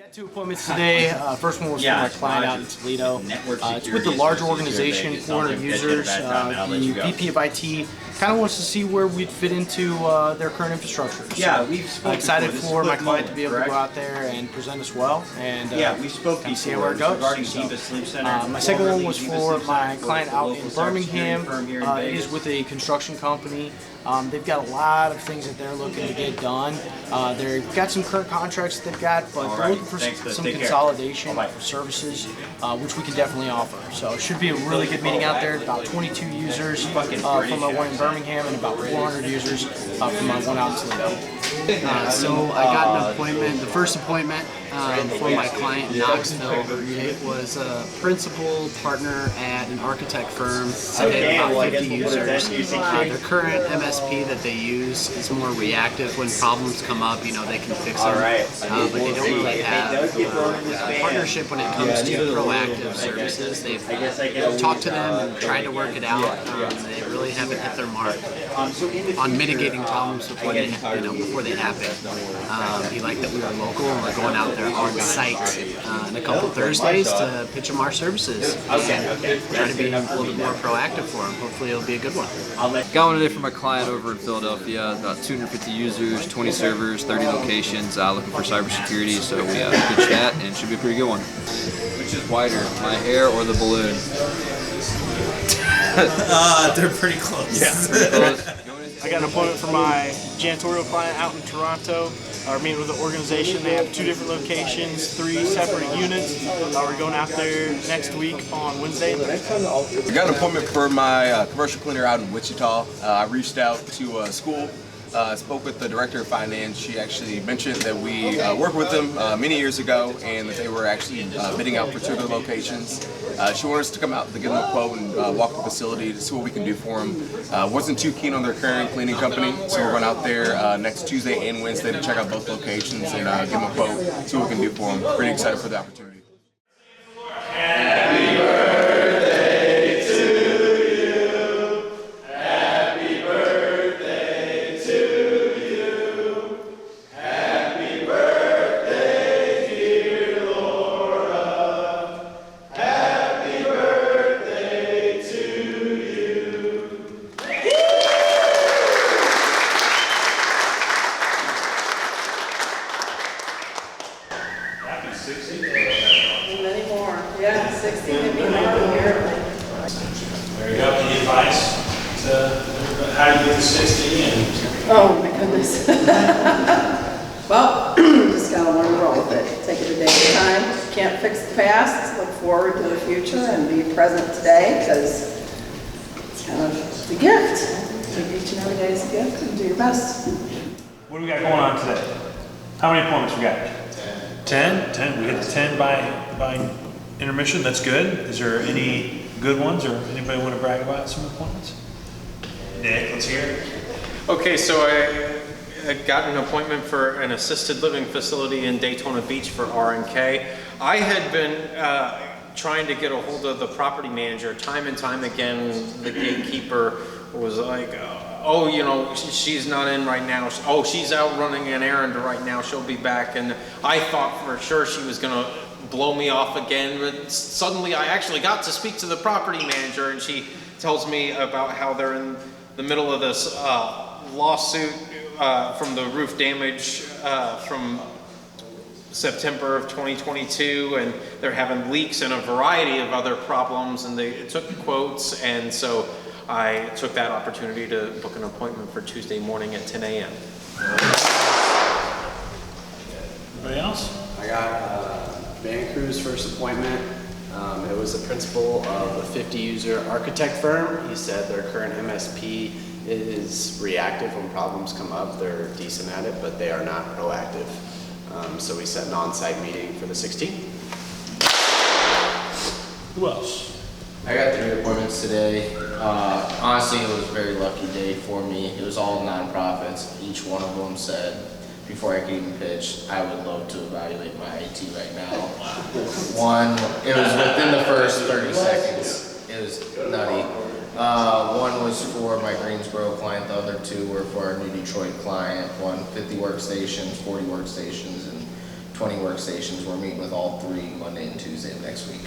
Got 2 appointments today. First one was for my client out in Toledo. It's with a large organization, 400 users. The VP of IT kind of wants to see where we'd fit into their current infrastructure. So I'm excited for my client to be able to go out there and present us well and kind of see where it goes. So, my second one was for my client out in Birmingham. It is with a construction company. They've got a lot of things that they're looking to get done. They've got some current contracts that they've got, but they're looking for some consolidation for services, which we can definitely offer. So it should be a really good meeting out there. About 22 users from my one in Birmingham and about 400 users from my one out in Toledo. So I got an appointment, the first appointment for my client in Knoxville. It was a principal partner at an architect firm. They had about 50 users. Their current MSP that they use is more reactive. When problems come up, you know, they can fix them. But they don't really have a partnership when it comes to proactive services. They've talked to them and tried to work it out. They really haven't hit their mark on mitigating problems before they happen. He liked that we were local and we're going out there on site in a couple Thursdays to pitch them our services and try to be a little bit more proactive for them. Hopefully it'll be a good one. Got one today for my client over in Philadelphia, about 250 users, 20 servers, 30 locations, looking for cybersecurity, so we pitched that and it should be a pretty good one. Which is wider, my hair or the balloon? They're pretty close. Yeah, pretty close. I got an appointment for my janitorial client out in Toronto. We're meeting with the organization. They have 2 different locations, 3 separate units. We're going out there next week on Wednesday. I got an appointment for my commercial cleaner out in Wichita. I reached out to a school. Spoke with the director of finance. She actually mentioned that we worked with them many years ago and that they were actually bidding out for 2 of their locations. She wanted us to come out to give them a quote and walk the facility to see what we can do for them. Wasn't too keen on their current cleaning company, so we're going out there next Tuesday and Wednesday to check out both locations and give them a quote, see what we can do for them. Pretty excited for the opportunity. Happy birthday to you. Happy birthday to you. Happy birthday, dear Laura. Happy birthday to you. Happy 60th. Many more. Yeah, 60 would be happy here. There you go. Any advice to how you get to 60 and Oh my goodness. Well, just gotta learn to roll with it. Take it a day at a time. Can't fix the past. Look forward to the future and be present today because it's kind of the gift. Take each and every day as a gift and do your best. what do we got going on today? How many appointments we got? 10? 10. We hit the 10 by intermission. That's good. Is there any good ones or anybody want to brag about some appointments? Nick, let's hear it. Okay, so I got an appointment for an assisted living facility in Daytona Beach for R&K. I had been trying to get a hold of the property manager time and time again. The gatekeeper was like, oh, you know, she's not in right now. Oh, she's out running an errand right now. She'll be back. And I thought for sure she was going to blow me off again. But suddenly I actually got to speak to the property manager, and she tells me about how they're in the middle of this lawsuit from the roof damage from September of 2022, and they're having leaks and a variety of other problems, and they took quotes, and so I took that opportunity to book an appointment for Tuesday morning at 10 a.m. Anybody else? I got Van Cruz's first appointment. It was the principal of a 50-user architect firm. He said their current MSP is reactive when problems come up. They're decent at it, but they are not proactive. So we set an on-site meeting for the 16th. Who else? I got 3 appointments today. Honestly, it was a very lucky day for me. It was all nonprofits. Each one of them said, before I could even pitch, I would love to evaluate my IT right now. One, it was within the first 30 seconds. It was nutty. One was for my Greensboro client, the other 2 were for our New Detroit client. One 50 workstations, 40 workstations, and 20 workstations. We're meeting with all 3 Monday and Tuesday of next week.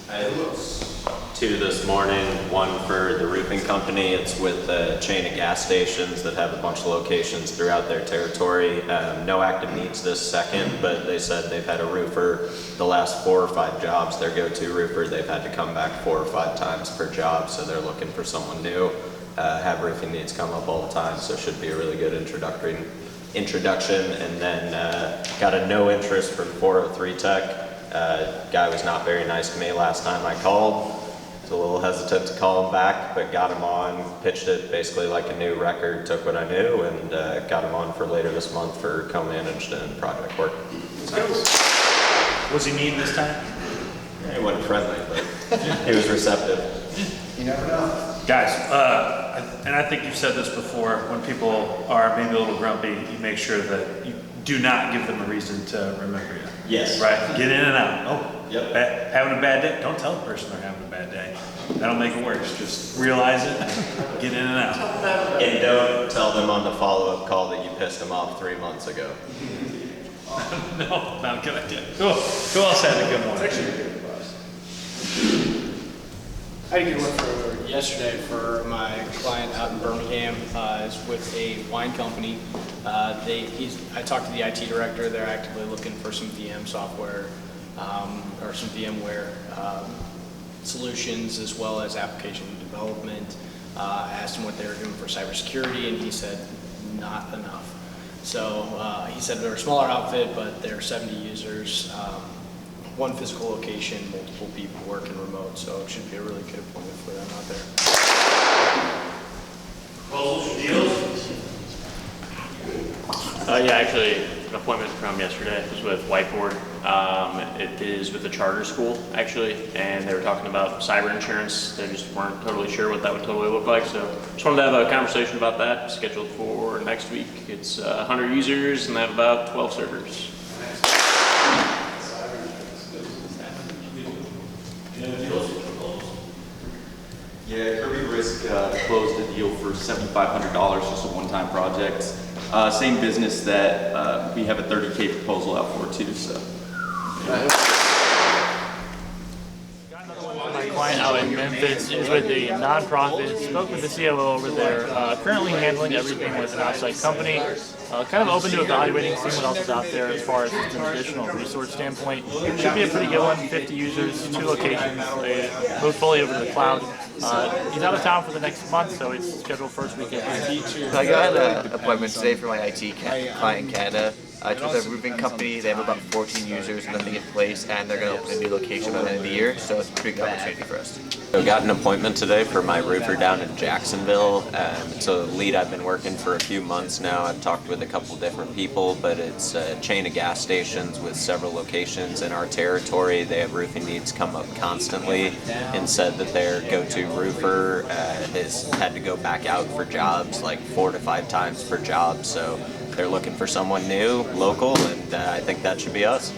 I have 2 this morning, one for the roofing company. It's with a chain of gas stations that have a bunch of locations throughout their territory. No active needs this second, but they said they've had a roofer the last 4 or 5 jobs, their go-to roofer, they've had to come back 4 or 5 times per job, so they're looking for someone new. Have roofing needs come up all the time, so it should be a really good introduction. And then got a no interest for 403 tech. Guy was not very nice to me last time I called. Was a little hesitant to call him back, but got him on, pitched it basically like a new record, took what I knew, and got him on for later this month for co-managed and project work. What's he need this time? He wasn't friendly, but he was receptive. You never know. Guys, and I think you've said this before, when people are maybe a little grumpy, you make sure that you do not give them a reason to remember you. Yes. Right? Get in and out. Oh, yep. Having a bad day? Don't tell the person they're having a bad day. That'll make it worse. Just realize it and get in and out. And don't tell them on the follow-up call that you pissed them off 3 months ago. No, not a good idea. Cool. Who else had a good one? I had a good one for yesterday for my client out in Birmingham. Is with a wine company. I talked to the IT director. They're actively looking for some VM software or some VMware solutions, as well as application development. Asked him what they were doing for cybersecurity, and he said not enough. So he said they're a smaller outfit, but they're 70 users. 1 physical location, multiple people working remote, so it should be a really good appointment for them out there. Proposals or deals? Yeah, actually, an appointment from yesterday was with Whiteboard. It is with the charter school, actually, and they were talking about cyber insurance. They just weren't totally sure what that would totally look like, so just wanted to have a conversation about that, scheduled for next week. It's 100 users, and they have about 12 servers. Yeah, Kirby Risk closed a deal for $7,500, just a one-time project. Same business that we have a $30K proposal out for too. So. My client out in Memphis is with a nonprofit. Spoke with the COO over there. Currently handling everything with an outside company. Kind of open to evaluating, seeing what else is out there as far as an additional resource standpoint. Should be a pretty good one. 50 users, 2 locations. They moved fully over to the cloud. He's out of town for the next month, so it's scheduled first weekend. So I got an appointment today for my IT client in Canada. It's with a roofing company. They have about 14 users, nothing in place, and they're going to open a new location by the end of the year, so it's a big opportunity for us. So got an appointment today for my roofer down in Jacksonville. It's a lead I've been working for a few months now. I've talked with a couple different people, but it's a chain of gas stations with several locations in our territory. They have roofing needs come up constantly, and said that their go-to roofer has had to go back out for jobs like 4 to 5 times per job. So they're looking for someone new, local, and I think that should be us.